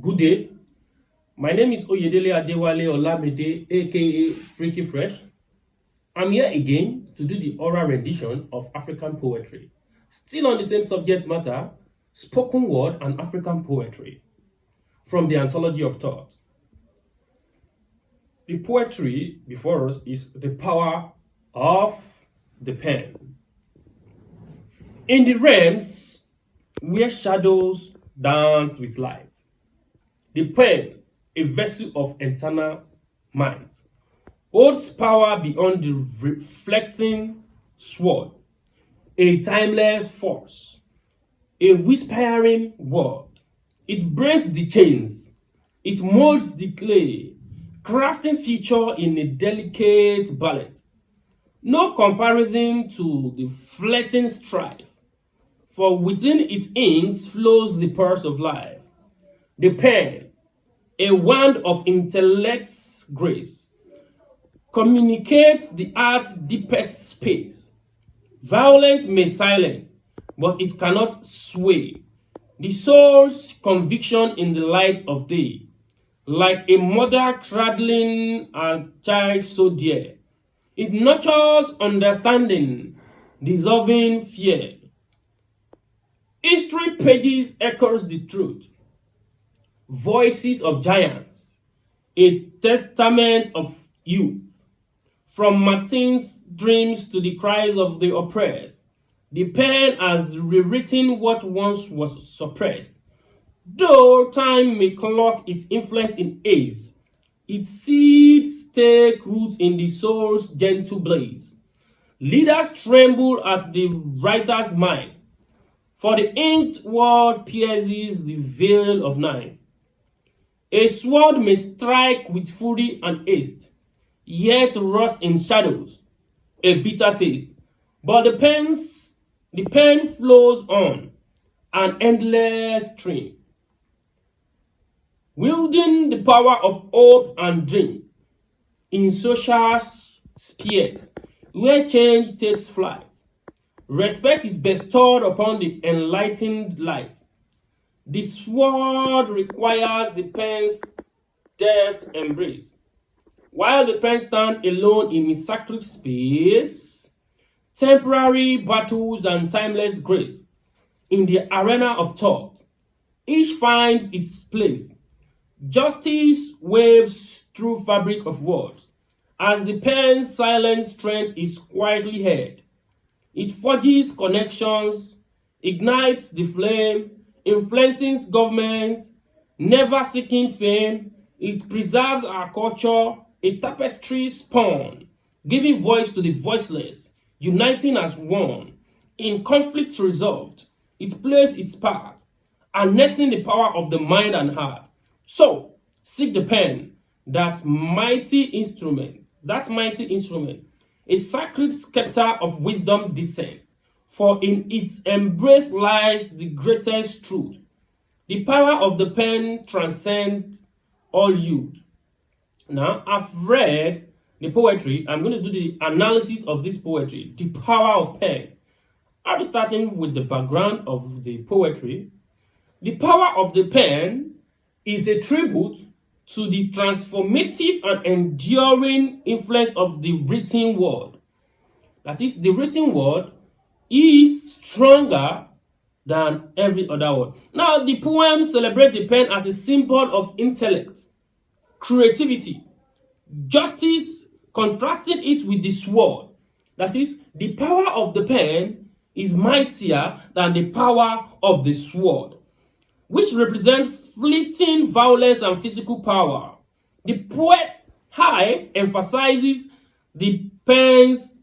Good day. My name is Oyedele Adewale Olamide, aka Freaky Fresh. I'm here again to do the oral rendition of African poetry. Still on the same subject matter, spoken word and African poetry from the Anthology of Thoughts. The poetry before us is the power of the pen. In the realms where shadows dance with light, the pen, a vessel of eternal might, holds power beyond the reflecting sword, a timeless force, a whispering word. It breaks the chains, it molds the clay, crafting future in a delicate ballet. No comparison to the fleeting strife, for within its inks flows the pulse of life. The pen, a wand of intellect's grace, communicates the art's deepest space. Violent may silence, but it cannot sway the soul's conviction in the light of day. Like a mother cradling a child so dear, it nurtures understanding, dissolving fear. History pages echoes the truth. Voices of giants, a testament of youth. From Martin's dreams to the cries of the oppressed, the pen has rewritten what once was suppressed. Though time may clock its influence in haze, its seeds take root in the soul's gentle blaze. Leaders tremble at the writer's might, for the inked word pierces the veil of night. A sword may strike with fury and haste, yet rust in shadows, a bitter taste. But the pen flows on, an endless stream, wielding the power of hope and dream in social spheres where change takes flight. Respect is bestowed upon the enlightened light. The sword requires the pen's deft embrace. While the pen stands alone in its sacred space, temporary battles and timeless grace, in the arena of thought, each finds its place. Justice waves through fabric of words, as the pen's silent strength is quietly heard. It forges connections, ignites the flame, influences government, never seeking fame. It preserves our culture, a tapestry spun, giving voice to the voiceless, uniting as one. In conflict resolved, it plays its part, harnessing the power of the mind and heart. So, seek the pen, that mighty instrument, a sacred scepter of wisdom descent. For in its embrace lies the greatest truth. The power of the pen transcends all youth. Now, I've read the poetry. I'm going to do the analysis of this poetry, the power of pen. I'll be starting with the background of the poetry. The power of the pen is a tribute to the transformative and enduring influence of the written word. That is, the written word is stronger than every other word. Now, the poem celebrates the pen as a symbol of intellect, creativity, justice, contrasting it with the sword. That is, the power of the pen is mightier than the power of the sword, which represent fleeting violence and physical power. The poet high emphasizes the pen's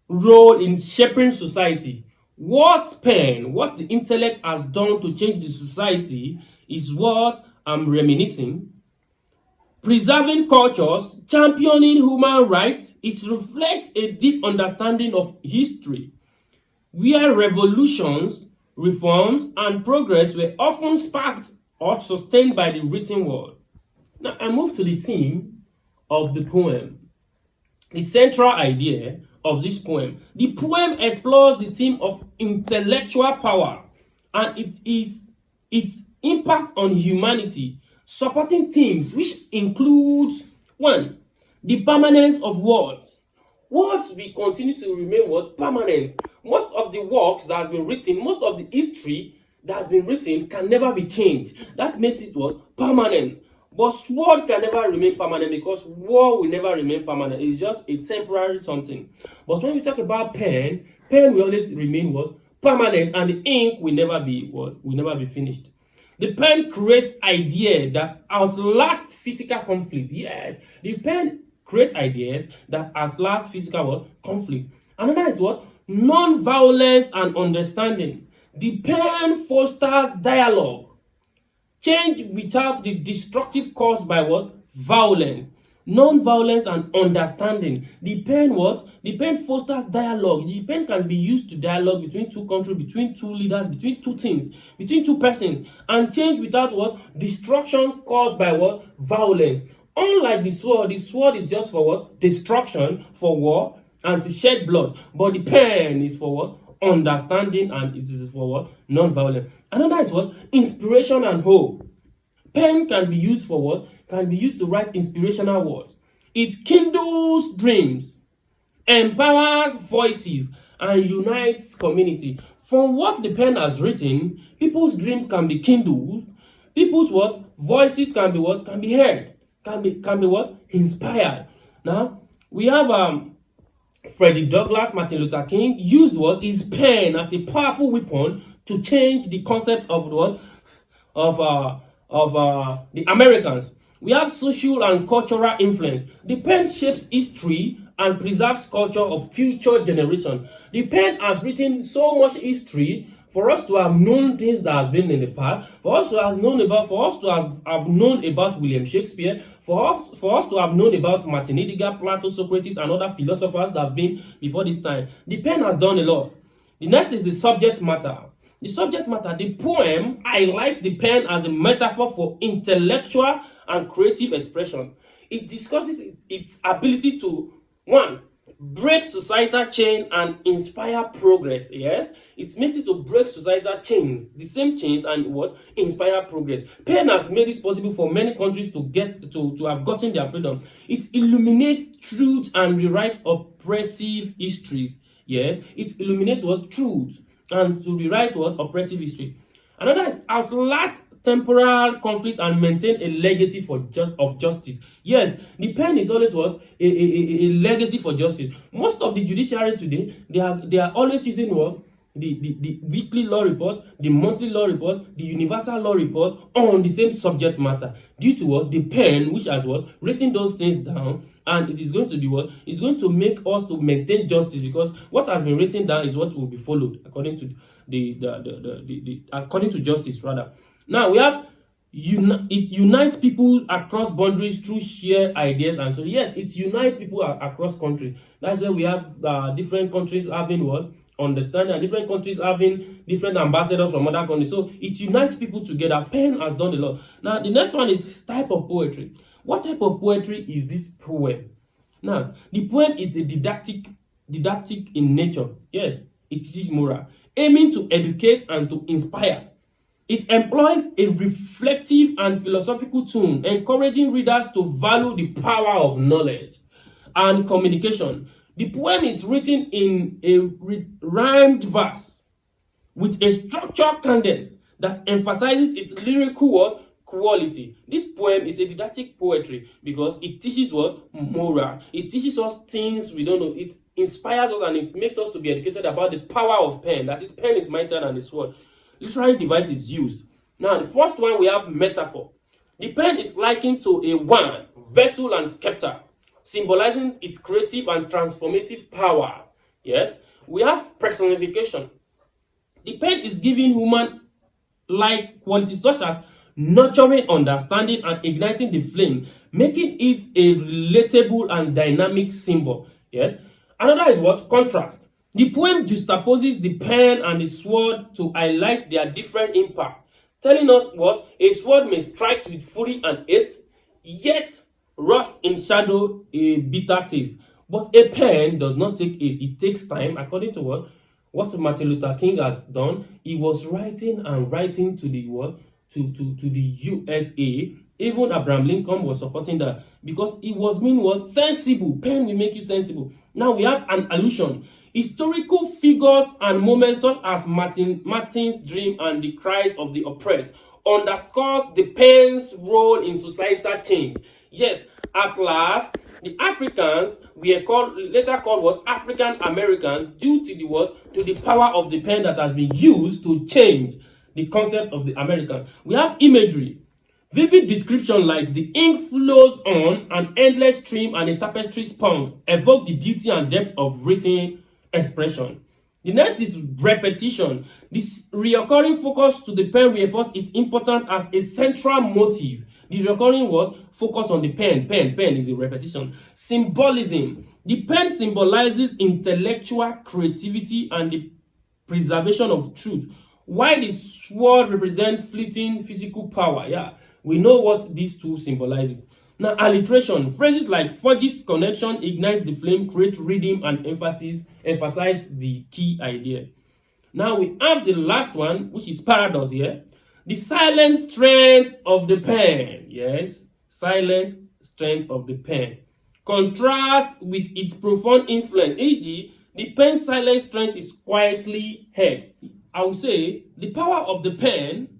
role in shaping society. What the intellect has done to change the society is what I'm reminiscing. Preserving cultures, championing human rights, it reflects a deep understanding of history, where revolutions, reforms, and progress were often sparked or sustained by the written word. Now, I move to the theme of the poem. The central idea of this poem. The poem explores the theme of intellectual power and its impact on humanity Supporting themes, which includes one, the permanence of words. Words will continue to remain what? Permanent. Most of the works that has been written, most of the history that has been written can never be changed. That makes it what? Permanent. But sword can never remain permanent because war will never remain permanent. It's just a temporary something. But when you talk about pen, pen will always remain what? Permanent, and the ink will never be what? Will never be finished. The pen creates ideas that outlast physical conflict. Yes, the pen creates ideas that outlast physical what? Conflict. Another is what? Non-violence and understanding. The pen fosters dialogue. Change without the destructive caused by what? Violence. Non-violence and understanding. The pen what? The pen fosters dialogue. The pen can be used to dialogue between two countries, between two leaders, between two things, between two persons, and change without what? Destruction caused by what? Violence. Unlike the sword is just for what? Destruction, for war, and to shed blood. But the pen is for what? Understanding, and it is for what? Non-violent. Another is what? Inspiration and hope. Pen can be used for what? Can be used to write inspirational words. It kindles dreams, empowers voices, and unites community. From what the pen has written, people's dreams can be kindled. People's what? Voices can be what? Can be heard. Can be what? Inspired. Now we have Frederick Douglass, Martin Luther King used what? His pen as a powerful weapon to change the concept of what? Of the Americans. We have social and cultural influence. The pen shapes history and preserves culture of future generations. The pen has written so much history for us to have known things that has been in the past, for us to have known about William Shakespeare, for us to have known about Martin Heidegger, Plato, Socrates, and other philosophers that have been before this time. The pen has done a lot. The next is the subject matter. The subject matter, the poem highlights the pen as a metaphor for intellectual and creative expression. It discusses its ability to, one, break societal chain and inspire progress. Yes, it makes it to break societal chains, the same chains, and what? Inspire progress. Pen has made it possible for many countries to have gotten their freedom. It illuminates truth and rewrites oppressive histories. Yes, it illuminates what? Truth, and to rewrite what? Oppressive history. Another is outlast temporal conflict and maintain a legacy of justice. Yes, the pen is always what? A legacy for justice. Most of the judiciary today, they are always using what? The weekly law report, the monthly law report, the universal law report on the same subject matter. Due to what? The pen, which has what? Written those things down, and it is going to be what? It's going to make us to maintain justice, because what has been written down is what will be followed according to according to justice rather. Now we have it unites people across boundaries through shared ideas, and so yes, it unites people across countries. That's why we have different countries having what? Understanding, and different countries having different ambassadors from other countries. So it unites people together. Pen has done a lot. Now the next one is type of poetry. What type of poetry is this poem? Now the poem is a didactic in nature. Yes, it is moral, aiming to educate and to inspire. It employs a reflective and philosophical tone, encouraging readers to value the power of knowledge and communication. The poem is written in a rhymed verse with a structured cadence that emphasizes its lyrical quality. This poem is a didactic poetry because it teaches what? Moral. It teaches us things we don't know. It inspires us and it makes us to be educated about the power of pen. That is, pen is mightier than the sword. Literary device is used. Now, the first one we have metaphor. The pen is likened to a wand, vessel, and scepter, symbolizing its creative and transformative power. Yes, we have personification. The pen is giving human-like qualities such as nurturing understanding and igniting the flame, making it a relatable and dynamic symbol. Yes, another is what? Contrast. The poem juxtaposes the pen and the sword to highlight their different impact, telling us what? A sword may strike with fury and haste, yet rust in shadow a bitter taste. But a pen does not take haste. It takes time, according to what Martin Luther King has done. He was writing and writing to the what? to the USA. Even Abraham Lincoln was supporting that because it was mean what? Sensible. Pen will make you sensible. Now we have an allusion. Historical figures and moments such as Martin's dream and the cries of the oppressed underscores the pen's role in societal change. Yet, at last, the Africans were later called what? African American, due to the what? To the power of the pen that has been used to change the concept of the American. We have imagery. Vivid description like the ink flows on an endless stream and a tapestry spun evoke the beauty and depth of written expression. The next is repetition. This recurring focus to the pen reinforces its importance as a central motive. The recurring word focus on the pen. Pen is a repetition. Symbolism. The pen symbolizes intellectual creativity and the preservation of truth, while the sword represents fleeting physical power. Yeah, we know what these two symbolizes. Now, alliteration. Phrases like forges connection, ignites the flame, create rhythm and emphasize the key idea. Now we have the last one, which is paradox here. The silent strength of the pen. Yes, silent strength of the pen. Contrast with its profound influence, e.g., the pen's silent strength is quietly heard. I would say the power of the pen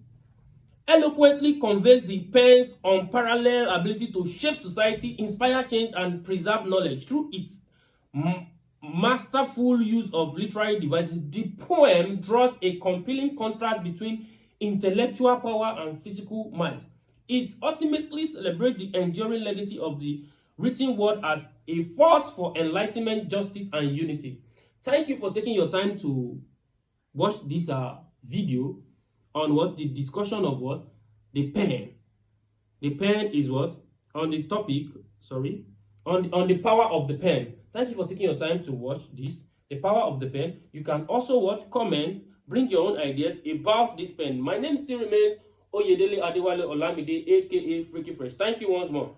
eloquently conveys the pen's unparalleled ability to shape society, inspire change, and preserve knowledge. Through its masterful use of literary devices, the poem draws a compelling contrast between intellectual power and physical might. It ultimately celebrates the enduring legacy of the written word as a force for enlightenment, justice, and unity. Thank you for taking your time to watch this video on what the discussion of what the pen. The pen is what on the topic. Sorry, on the power of the pen. Thank you for taking your time to watch this. The power of the pen. You can also watch, comment, bring your own ideas about this pen. My name still remains Oyedele Adewale Olamide, aka Freaky Fresh. Thank you once more.